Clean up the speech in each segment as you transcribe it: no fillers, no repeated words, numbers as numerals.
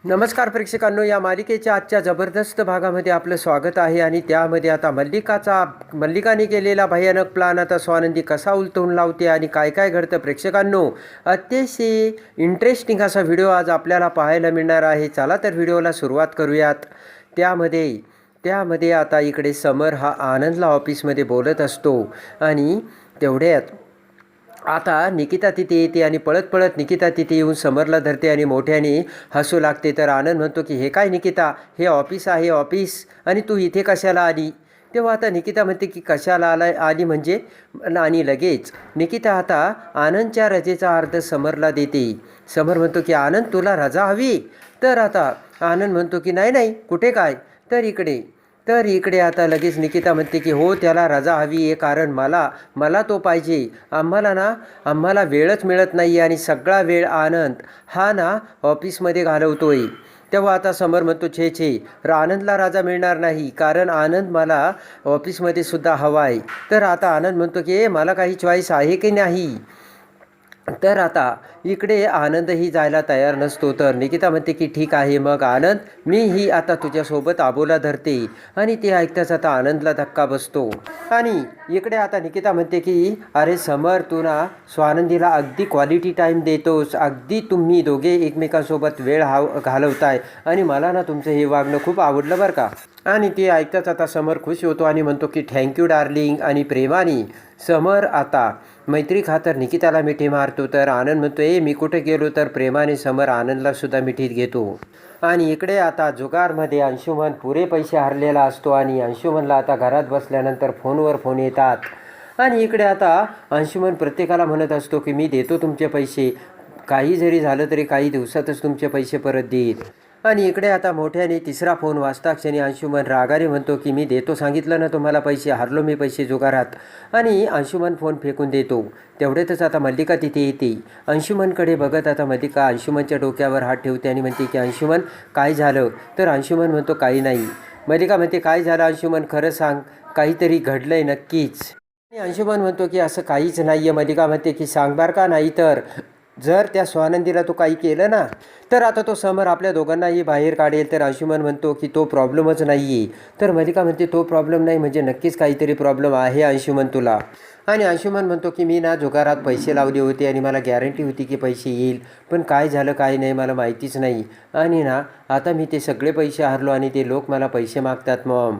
नमस्कार प्रेक्षकांनो, या मालिकेच्या आजच्या जबरदस्त भागामध्ये आपलं स्वागत आहे. आणि त्यामध्ये आता मल्लिकाने केलेला भयानक प्लान आता स्वानंदी कसा उलटवून लावते आणि काय काय घडतं प्रेक्षकांनो, अतिशय इंटरेस्टिंग असा व्हिडिओ आज आपल्याला पाहायला मिळणार आहे. चला तर व्हिडिओला सुरुवात करूयात. त्यामध्ये आता इकडे समर हा आनंदला ऑफिसमध्ये बोलत असतो आणि तेवढ्यात आता निकिता तिथे येते आणि पळत पळत निकिता तिथे येऊन समरला धरते आणि मोठ्याने हसू लागते. तर आनंद म्हणतो की हे काय निकिता, हे ऑफिस आहे ऑफिस, आणि तू इथे कशाला आली. तेव्हा आता निकिता म्हणते की कशाला आली म्हणजे, आणि लगेच निकिता आता आनंदच्या रजेचा अर्थ समरला देते. समर म्हणतो की आनंद तुला रजा हवी. तर आता आनंद म्हणतो की नाही नाही कुठे काय. तर इकडे आता लगेच निकिता म्हणते की हो त्याला रजा हवी आहे, कारण मला तो पाहिजे. आम्हाला वेळच मिळत नाही आणि सगळा वेळ आनंद हा ना ऑफिसमध्ये घालवतोय. तेव्हा आता समर म्हणतो छे आनंदला रजा मिळणार नाही, कारण आनंद मला ऑफिसमध्ये सुद्धा हवा आहे. तर आता आनंद म्हणतो की मला काही चॉईस आहे की नाही. तर आता इकडे आनंदही जायला तयार नसतो. तर निकिता म्हणते की ठीक आहे मग आनंद, मीही आता तुझ्यासोबत आबोला धरते. आणि ते ऐकताच आता आनंदला धक्का बसतो. आणि इकडे आता निकिता म्हणते की अरे समर, तू ना स्वानंदीला अगदी क्वालिटी टाईम देतोस, अगदी तुम्ही दोघे एकमेकांसोबत वेळ घालवताय आणि मला ना तुमचं हे वागणं खूप आवडलं बरं का. आणि ते ऐकताच आता समर खुश होतो आणि म्हणतो की थँक्यू डार्लिंग. आणि प्रेमाने समर आता मैत्री खातर निकिताला मिठी मारतो. तर आनंद म्हणतो मी कुठे गेलो. तर प्रेमाने समर आनंदला सुद्धा मिठीत घेतो. आणि इकडे आता जुगारमध्ये अंशुमन पुरे पैसे हरलेला असतो आणि अंशुमनला आता घरात बसल्यानंतर फोनवर फोन येतात. आणि इकडे आता अंशुमन प्रत्येकाला म्हणत असतो की मी देतो तुमचे पैसे, काही जरी झालं तरी काही दिवसातच तुमचे पैसे परत देईल. आणि इकडे आता मोठ्याने तिसरा फोन वाजता क्षणी अंशुमन रागाने म्हणतो की मी देतो सांगितलं ना तुम्हाला पैसे, हरलो मी पैसे जुगारात. आणि अंशुमन फोन फेकून देतो. तेवढ्यातच आता मल्लिका तिथे येते. अंशुमनकडे बघत आता मल्लिका अंशुमनच्या डोक्यावर हात ठेवते आणि म्हणते की अंशुमन काय झालं. तर अंशुमन म्हणतो काही नाही. मल्लिका म्हणते काय झालं अंशुमन, खरं सांग, काहीतरी घडलंय नक्कीच. आणि अंशुमन म्हणतो की असं काहीच नाही आहे. मल्लिका म्हणते की सांग बार का, नाही तर जर त्या स्वानंदीला तो काही केलं ना तर आता तो समर आपल्या दोघांनाही बाहेर काढेल. तर अंशुमन म्हणतो की तो प्रॉब्लेमच नाही आहे. तर मल्लिका म्हणते तो प्रॉब्लेम नाही म्हणजे नक्कीच काहीतरी प्रॉब्लेम आहे अंशुमन तुला. आणि अंशुमन म्हणतो की मी ना जुगारात पैसे लावले होते आणि मला गॅरंटी होती की पैसे येईल, पण काय झालं काय नाही मला माहितीच नाही. आणि ना आता मी ते सगळे पैसे हरलो आणि ते लोक मला पैसे मागतात मॉम.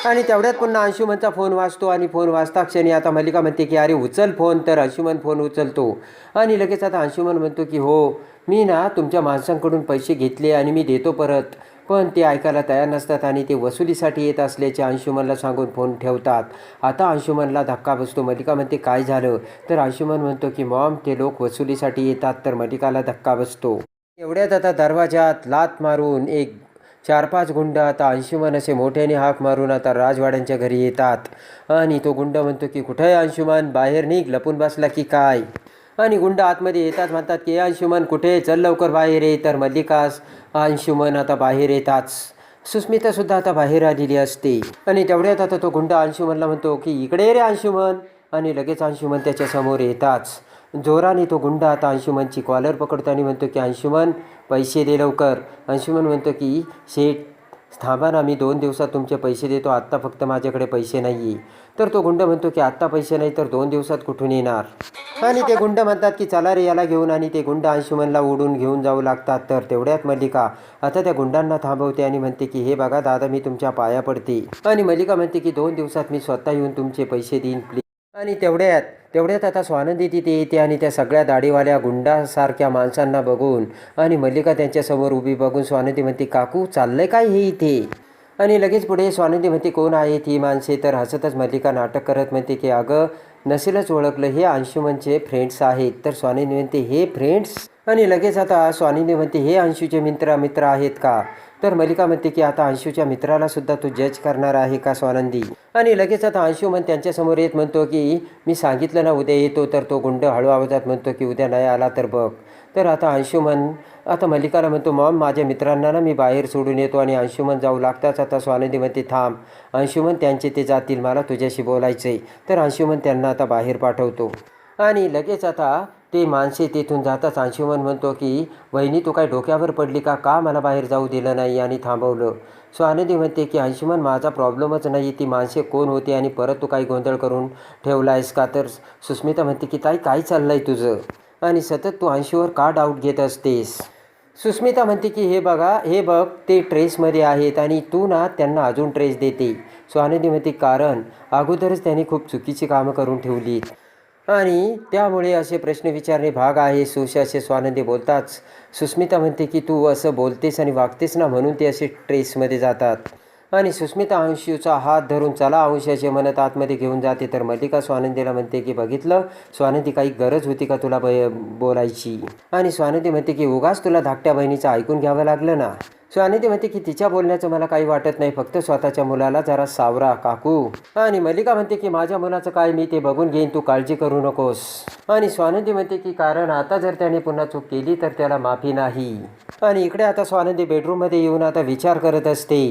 आणि तेवढ्यात पुन्हा अंशुमनचा फोन वाजतो आणि फोन वाजता क्षणी आता मल्लिका म्हणते की अरे उचल फोन. तर अंशुमन फोन उचलतो आणि लगेच आता अंशुमन म्हणतो की हो मी ना तुमच्या माणसांकडून पैसे घेतले आणि मी देतो परत. पण ते ऐकायला तयार नसतात आणि ते वसुलीसाठी येत असल्याचे अंशुमनला सांगून फोन ठेवतात. आता अंशुमनला धक्का बसतो. मल्लिका म्हणते काय झालं. तर अंशुमन म्हणतो की मॉम ते लोक वसुलीसाठी येतात. तर मल्लिकाला धक्का बसतो. एवढ्यात आता दरवाजात लाथ मारून एक 4-5 गुंड आता अंशुमन असे मोठ्याने हाक मारून आता राजवाड्यांच्या घरी येतात. आणि तो गुंड म्हणतो की कुठं आहे अंशुमन, बाहेर निघ, लपून बसला की काय. आणि गुंड आतमध्ये येतात, म्हणतात की अंशुमन कुठे, चल लवकर बाहेर ये. तर मल्लिकास अंशुमन आता बाहेर येताच सुस्मितासुद्धा आता बाहेर आलेली असते. आणि तेवढ्यात आता तो गुंड अंशुमनला म्हणतो की इकडे ये रे अंशुमन. आणि लगेच अंशुमन त्याच्यासमोर येताच जोराने तो गुंड आता अंशुमनची कॉलर पकडतो आणि म्हणतो की अंशुमन पैसे दे लवकर. अंशुमन म्हणतो की शेठ थांबा ना, मी 2 दिवसात तुमचे पैसे देतो, आत्ता फक्त माझ्याकडे पैसे नाही आहे. तर तो गुंड म्हणतो की आत्ता पैसे नाही तर 2 दिवसात कुठून येणार. आणि ते गुंड म्हणतात की चला रे याला घेऊन. आणि ते गुंड अंशुमनला ओढून घेऊन जाऊ लागतात. तर तेवढ्यात मल्लिका आता त्या गुंडांना थांबवते आणि म्हणते की हे बघा दादा, मी तुमच्या पाया पडते. आणि मल्लिका म्हणते की 2 दिवसात मी स्वतः येऊन तुमचे पैसे देईन प्लीज. आणि तेवढ्यात आता स्वानंदी तिथे येते आणि त्या सगळ्या दाढीवाल्या गुंडासारख्या माणसांना बघून आणि मल्लिका त्यांच्यासमोर उभी बघून स्वानंदी म्हणते काकू चाललंय काय हे इथे. आणि लगेच पुढे स्वानंदी म्हणते कोण आहेत ही माणसे. तर हसतच मल्लिका नाटक करत म्हणते की अगं नसेलच ओळखलं, हे अंशुमनचे फ्रेंड्स आहेत. तर स्वानंदी म्हणते हे फ्रेंड्स. आणि लगेच आता स्वानंदी म्हणते हे अंशूचे मित्र आहेत का. तर मल्लिका म्हणते की आता अंशूच्या मित्राला सुद्धा तू जज करणार आहे का स्वानंदी. आणि लगेच आता अंशुमन त्यांच्यासमोर येत म्हणतो की मी सांगितलं ना उद्या येतो. तर तो गुंड हळू आवाजात म्हणतो की उद्या नाही आला तर बघ. तर आता अंशुमन आता मल्लिकाला म्हणतो मॉम माझ्या मित्रांना ना मी बाहेर सोडून येतो. आणि अंशुमन जाऊ लागताच आता स्वानंदी म्हणते थांब अंशुमन, त्यांचे ते जातील, मला तुझ्याशी बोलायचं आहे. तर अंशुमन त्यांना आता बाहेर पाठवतो. आणि लगेच आता ते माणसे तेथून जाताच अंशुमन म्हणतो की वहिनी तू काय डोक्यावर पडली का मला बाहेर जाऊ दिलं नाही आणि थांबवलं. सो आनंदी म्हणते की अंशुमन माझा प्रॉब्लेमच नाही, ती माणसे कोण होती आणि परत तू काही गोंधळ करून ठेवला आहेस का. तर सुस्मिता म्हणते की ताई काय चाललं आहे तुझं आणि सतत तू अंशूवर का डाऊट घेत असतेस. सुस्मिता म्हणते की हे बघ ते ट्रेसमध्ये आहेत आणि तू ना त्यांना अजून ट्रेस देते. सो आनंदी म्हणते कारण अगोदरच त्यांनी खूप चुकीची कामं करून ठेवलीत आणि त्यामुळे असे प्रश्न विचारणे भाग आहे. असे स्वानंदी बोलताच सुस्मिता म्हणते की तू असं बोलतेस आणि वागतेस ना म्हणून ते असे ट्रेसमध्ये जातात. आणि सुस्मिता अंशूचा हात धरून चला अंशाचे म्हणत आतमध्ये घेऊन जाते. तर मल्लिका स्वानंदीला म्हणते की बघितलं स्वानंदी काही गरज होती का तुला बोलायची. आणि स्वानंदी म्हणते की उगाच तुला धाकट्या बहिणीचं ऐकून घ्यावं लागलं ना. स्वानंदी म्हणते की तिच्या बोलण्याचं मला काही वाटत नाही, फक्त स्वतःच्या मुलाला जरा सावरा काकू. आणि मल्लिका म्हणते की माझ्या मुलाचं काय मी ते बघून घेईन, तू काळजी करू नकोस. आणि स्वानंदी म्हणते की कारण आता जर त्याने पुन्हा चूक केली तर त्याला माफी नाही. आणि इकडे आता स्वानंदी बेडरूममध्ये येऊन आता विचार करत असते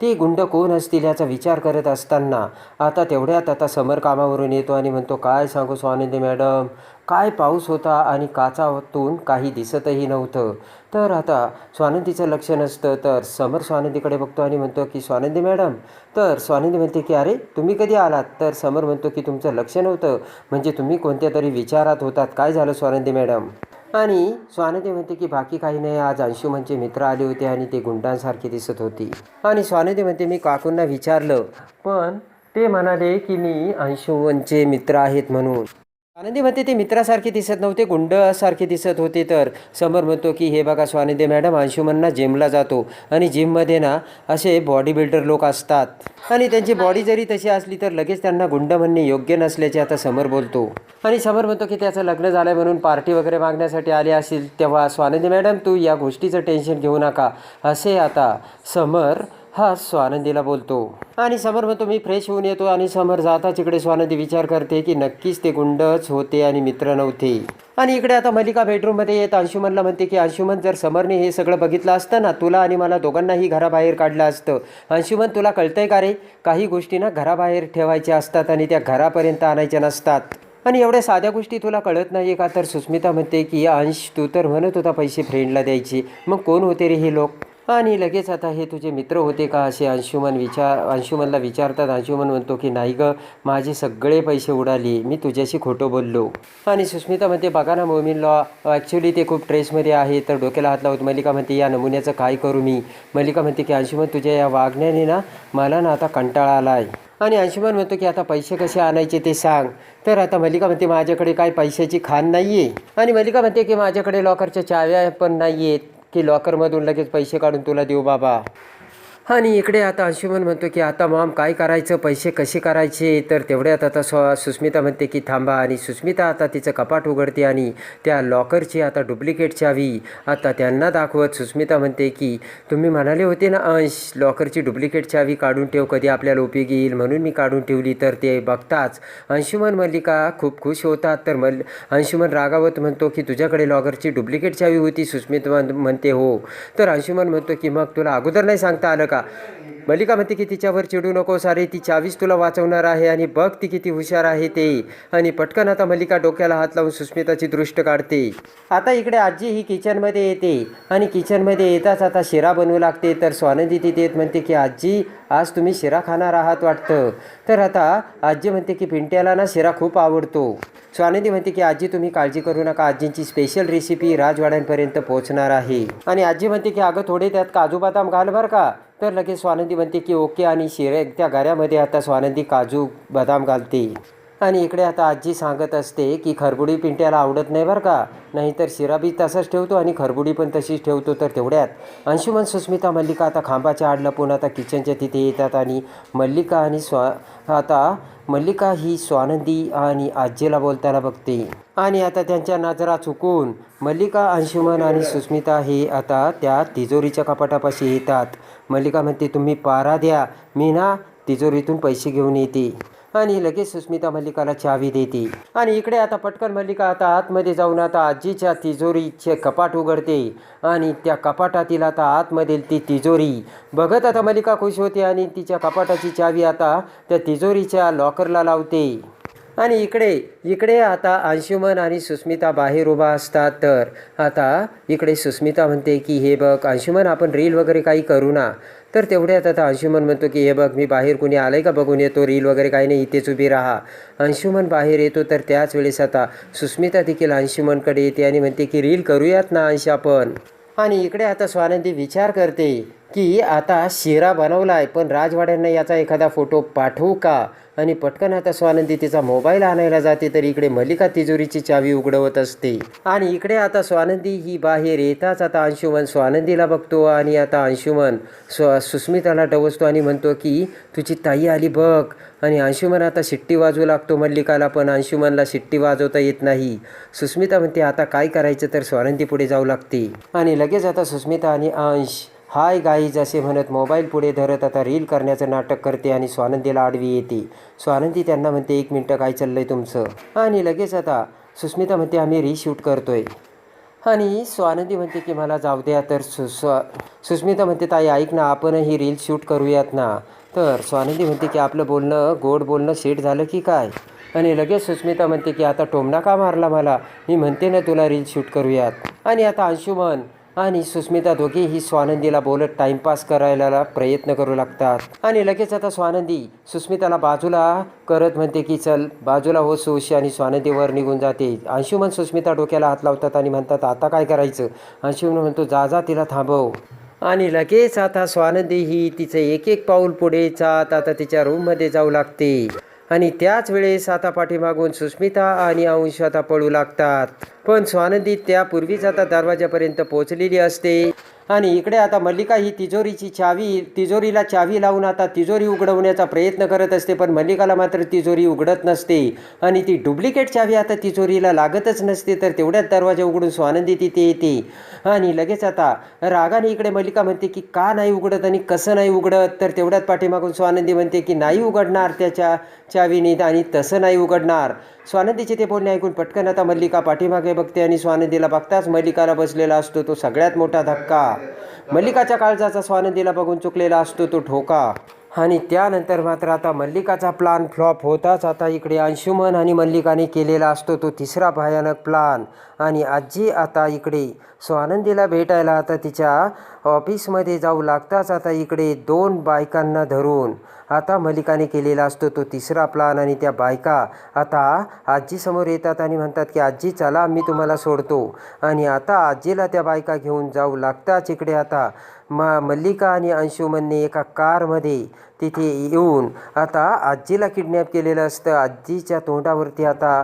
ते गुंड कोण असतील याचा विचार करत असताना आता तेवढ्यात आता समर कामावरून येतो आणि म्हणतो काय सांगू स्वानंदी मॅडम, काय पाऊस होता आणि काचातून काही दिसतही नव्हतं. तर आता स्वानंदीचं लक्ष नसतं तर समर स्वानंदीकडे बघतो आणि म्हणतो की स्वानंदी मॅडम. तर स्वानंदी म्हणते की अरे तुम्ही कधी आलात. तर समर म्हणतो की तुमचं लक्ष नव्हतं म्हणजे तुम्ही कोणत्या तरी विचारात होतात, काय झालं स्वानंदी मॅडम. आणि स्वानंदी म्हणते की बाकी काही नाही, आज अंशुमनचे मित्र आले होते आणि ते गुंडांसारखे दिसत होती. आणि स्वानंदी म्हणते मी काकूंना विचारलं पण ते म्हणाले की मी अंशुमनचे मित्र आहेत म्हणून. स्वानंदी म्हणते ते मित्रासारखे दिसत नव्हते, गुंडसारखे दिसत होते. तर समर म्हणतो की हे बघा स्वानंदी मॅडम, अंशुमन जिमला जातो आणि जिममध्ये ना असे बॉडी बिल्डर लोक असतात आणि त्यांची बॉडी जरी तशी असली तर लगेच त्यांना गुंड म्हणणे योग्य नसल्याचे आता समर बोलतो. आणि समर म्हणतो की त्याचं लग्न झालं म्हणून पार्टी वगैरे मागण्यासाठी आले असेल. तेव्हा स्वानंदी मॅडम तू या गोष्टीचं टेन्शन घेऊ नका असे आता समर हा स्वानंदीला बोलतो. आणि समर म्हणतो मी फ्रेश होऊन येतो. आणि समर जाताच इकडे स्वानंदी विचार करते की नक्कीच ते गुंडच होते आणि मित्र नव्हते. आणि इकडे आता मल्लिका बेडरूममध्ये येत अंशुमनला म्हणते की अंशुमन जर समरने हे सगळं बघितलं असतं ना तुला आणि मला दोघांनाही घराबाहेर काढलं असतं. अंशुमन तुला कळतंय का रे, काही गोष्टी ना घराबाहेर ठेवायच्या असतात आणि त्या घरापर्यंत आणायच्या नसतात आणि एवढ्या साध्या गोष्टी तुला कळत नाही का. तर सुस्मिता म्हणते की अंश तू तर म्हणत होता पैसे फ्रेंडला द्यायचे, मग कोण होते रे हे लोक. आणि लगेच आता हे तुझे मित्र होते का असे अंशुमनला विचारतात. अंशुमन म्हणतो की नाही गं, माझे सगळे पैसे उडाले, मी तुझ्याशी खोटं बोललो. आणि सुस्मिता म्हणते बघा ना मोमीन लॉ, ॲक्च्युली ते खूप ट्रेसमध्ये आहे. तर डोक्याला हात लावत मल्लिका म्हणते या नमुन्याचं काय करू मी. मल्लिका म्हणते की अंशुमन तुझ्या या वागण्याने ना मला ना आता कंटाळा आला आहे. आणि अंशुमन म्हणतो की आता पैसे कसे आणायचे ते सांग. तर आता मल्लिका म्हणते माझ्याकडे काय पैशाची खाण नाही आहे. आणि मल्लिका म्हणते की माझ्याकडे लॉकरच्या चाव्या पण नाही आहेत की लॉकरमधून लगेच पैसे काढून तुला देऊ बाबा. आणि इकडे आता अंशुमन म्हणतो की आता मॉम काय करायचं, पैसे कसे करायचे. तर तेवढ्यात आता सुस्मिता म्हणते की थांबा. आणि सुस्मिता आता तिचं कपाट उघडते आणि त्या लॉकरची आता डुप्लिकेट चावी आता त्यांना दाखवत सुस्मिता म्हणते की तुम्ही म्हणाले होते ना अंश लॉकरची डुप्लिकेट चावी काढून ठेव, कधी आपल्याला उपयोगी येईल म्हणून मी काढून ठेवली. तर ते बघताच अंशुमन मल्लिका खूप खुश होतात. तर अंशुमन रागावत म्हणतो की तुझ्याकडे लॉकरची डुप्लिकेट चावी होती. सुस्मिता म्हणते हो. तर अंशुमन म्हणतो की मग तुला अगोदर नाही सांगता आलं का. मल्लिका म्हणते की तिच्यावर चिडू नकोस, अरे ती चावीच तुला वाचवणार आहे आणि बघ ती किती हुशार आहे ते. आणि पटकन आता मल्लिका डोक्याला हात लावून सुस्मिताची दृष्ट काढते. आता इकडे आजी ही किचनमध्ये येते आणि किचनमध्ये येताच आता शिरा बनवू लागते. तर स्वानंदी तिथे येत म्हणते की आजी आज तुम्ही शिरा खाणार आहात वाटतं. तर आता आजी म्हणते की पिंट्याला ना शिरा खूप आवडतो. स्वानंदी म्हणते की आजी तुम्ही काळजी करू नका, आजींची स्पेशल रेसिपी राजवाड्यांपर्यंत पोहोचणार आहे. आणि आजी म्हणते की अगं थोडे त्यात काजू बदाम घाल बरं का. तर लगेच स्वानंदी म्हणते की ओके. आणि शिरे त्या गाऱ्यामध्ये आता स्वानंदी काजू बदाम घालते. आणि इकडे आता आजी सांगत असते की खरबुडी पिंट्याला आवडत नाही बरं का, नाहीतर शिरा बी तसाच ठेवतो आणि खरबुडी पण तशीच ठेवतो. तर तेवढ्यात अंशुमन सुस्मिता मल्लिका आता खांबाच्या आड लपून आता किचनच्या तिथे येतात. आणि मल्लिका ही स्वानंदी आणि आजीला बोलताना बघते. आणि आता त्यांच्या नजरा चुकून मल्लिका, अंशुमन आणि सुस्मिता हे आता त्या तिजोरीच्या कपाटापाशी येतात. मल्लिका म्हणते तुम्ही पारा द्या, मी ना तिजोरीतून पैसे घेऊन येते. आणि लगेच सुस्मिता मल्लिकाला चावी देते. आणि इकडे आता पटकन मल्लिका आता आतमध्ये जाऊन आता आजीच्या तिजोरीचे कपाट उघडते. आणि त्या कपाटातील आता आतमधील ती तिजोरी बघत आता मल्लिका खुश होते आणि तिच्या कपाटाची चावी आता त्या तिजोरीच्या लॉकरला लावते. आणि इकडे आता अंशुमन आणि सुस्मिता बाहेर उभा असतात. तर आता इकडे सुस्मिता म्हणते की हे बघ अंशुमन, आपण रील वगैरे काही करू ना. तर तेवढ्यात आता अंशुमन म्हणतो की हे बघ, मी बाहेर कुणी आलं आहे का बघून येतो, रील वगैरे काही नाही, इथेच उभी राहा. अंशुमन बाहेर येतो. तर त्याच वेळेस आता सुस्मिता देखील अंशुमनकडे येते आणि म्हणते की रील करूयात ना अंश आपण. आणि इकडे आता स्वानंदी विचार करते की आता शिरा बनवला आहे, पण राजवाड्यांना याचा एखादा फोटो पाठवू का. आणि पटकन आता स्वानंदी तिचा मोबाईल आणायला जाते. तर इकडे मल्लिका तिजोरीची चावी उघडवत असते. आणि इकडे आता स्वानंदी ही बाहेर येताच आता अंशुमन स्वानंदीला बघतो आणि आता अंशुमन सुस्मिताला डवसतो आणि म्हणतो की तुझी ताई आली बघ. आणि अंशुमन आता शिट्टी वाजवू लागतो मल्लिकाला, पण अंशुमनला शिट्टी वाजवता येत नाही. सुस्मिता म्हणते आता काय करायचं. तर स्वानंदी पुढे जाऊ लागते आणि लगेच आता सुस्मिता आणि अंश हाय गाईज असे म्हणत मोबाईल पुढे धरत आता रील करण्याचं नाटक करते आणि स्वानंदीला आडवी येते. स्वानंदी त्यांना म्हणते 1 मिनटं काय चाललंय तुमचं. आणि लगेच आता सुस्मिता म्हणते आम्ही रिशूट करतोय. आणि स्वानंदी म्हणते की मला जाऊ द्या. तर सुस्मिता म्हणते ताई ऐक ना, आपण ही रील शूट करूयात ना. तर स्वानंदी म्हणते की आपलं बोलणं गोड बोलणं सेट झालं की काय. आणि लगेच सुस्मिता म्हणते की आता टोमणा का मारला मला, मी म्हणते ना तुला रील शूट करूयात. आणि आता अंशुमन आणि सुस्मिता दोघेही स्वानंदीला बोलत टाइमपास करायला प्रयत्न करू लागतात. आणि लगेच आता स्वानंदी सुस्मिताला बाजूला करत म्हणते की चल बाजूला हो सुश. आणि स्वानंदी वर निघून जाते. अंशुमन सुस्मिता डोक्याला हात लावतात आणि म्हणतात आता काय करायचं. अंशुमन म्हणतो जा तिला थांबव. आणि लगेच आता स्वानंदी ही तिचं एक पाऊल पुढे जात आता तिच्या रूममध्ये जाऊ लागते. आणि त्याच वेळेस आता पाठीमागून सुस्मिता आणि अंश आता पळू लागतात. पण स्वानंदी त्यापूर्वीच आता दरवाजापर्यंत पोहोचलेली असते. आणि इकडे आता मल्लिका ही तिजोरीला चावी लावून आता तिजोरी उघडवण्याचा प्रयत्न करत असते. पण मल्लिकाला मात्र तिजोरी उघडत नसते आणि ती डुप्लिकेट चावी आता तिजोरीला लागतच नसते. तर तेवढ्यात दरवाजा उघडून स्वानंदी तिथे येते. आणि लगेच आता रागाने इकडे मल्लिका म्हणते की का नाही उघडत आणि कसं नाही उघडत. तर तेवढ्यात पाठीमागून स्वानंदी म्हणते की नाही उघडणार त्याच्या चावीने आणि तसं नाही उघडणार. स्वानंदीचे ते बोलणे ऐकून पटकन आता मल्लिका पाठीमागे बघते आणि स्वानंदीला बघताच मल्लिकाला बसलेला असतो तो सगळ्यात मोठा धक्का. मल्लिकाच्या काळजाचा स्वानंदीला बघून चुकलेला असतो तो ठोका. आणि त्यानंतर मात्र आता मल्लिकाचा प्लान फ्लॉप होताच आता इकडे अंशुमन आणि मल्लिकाने केलेला असतो तो तिसरा भयानक प्लान. आणि आजी आता इकडे स्वानंदीला भेटायला आता तिच्या ऑफिसमध्ये जाऊ लागताच आता इकडे 2 बायकांना धरून आता मल्लिकाने केलेला असतो तो तिसरा प्लान. आणि त्या बायका आता आजीसमोर येतात आणि म्हणतात की आजी चला मी तुम्हाला सोडतो. आणि आता आजीला त्या बायका घेऊन जाऊ लागताच इकडे आता मल्लिका आणि अंशुमनने एका कारमध्ये तिथे येऊन आता आजीला किडनॅप केलेलं असतं. आजीच्या तोंडावरती आता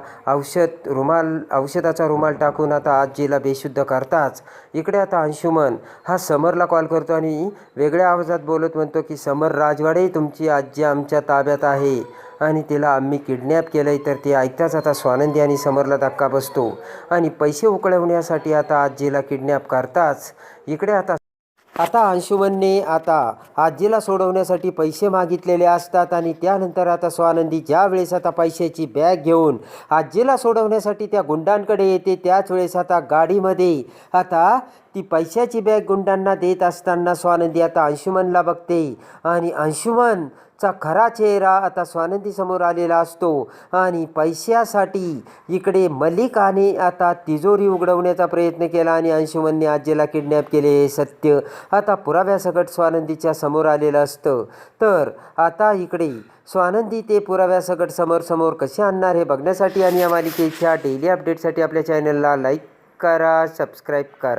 औषधाचा रुमाल टाकून आता आजीला बेशुद्ध करताच इकडे आता अंशुमन हा समरला कॉल करतो आणि वेगळ्या आवाजात बोलत म्हणतो की समर राजवाडे, तुमची आजी आमच्या ताब्यात आहे आणि तिला आम्ही किडनॅप केलं आहे. तर ते ऐकताच आता स्वानंदी आणि समरला धक्का बसतो आणि पैसे उकळवण्यासाठी आता आजीला किडनॅप करताच इकडे आता अंशुमनने आता आजीला सोडवण्यासाठी पैसे मागितलेले असतात. आणि त्यानंतर आता स्वानंदी ज्या वेळेस आता पैशाची बॅग घेऊन आजीला सोडवण्यासाठी त्या गुंडांकडे येते त्याच वेळेस आता गाडीमध्ये आता ती पैशाची बॅग गुंडांना देत असताना स्वानंदी आता अंशुमनला बघते. आणि अंशुमनचा खरा चेहरा आता स्वानंदीसमोर आलेला असतो. आणि पैशासाठी इकडे मल्लिकाने आता तिजोरी उघडवण्याचा प्रयत्न केला आणि अंशुमनने आजीला किडनॅप केले हे सत्य आता पुराव्यासकट स्वानंदीच्या समोर आलेलं असतं. तर आता इकडे स्वानंदी ते पुराव्यासकट समोर कसे आणणार हे बघण्यासाठी आणि या मालिकेच्या डेली अपडेटसाठी आपल्या चॅनलला लाईक करा, सबस्क्राईब करा.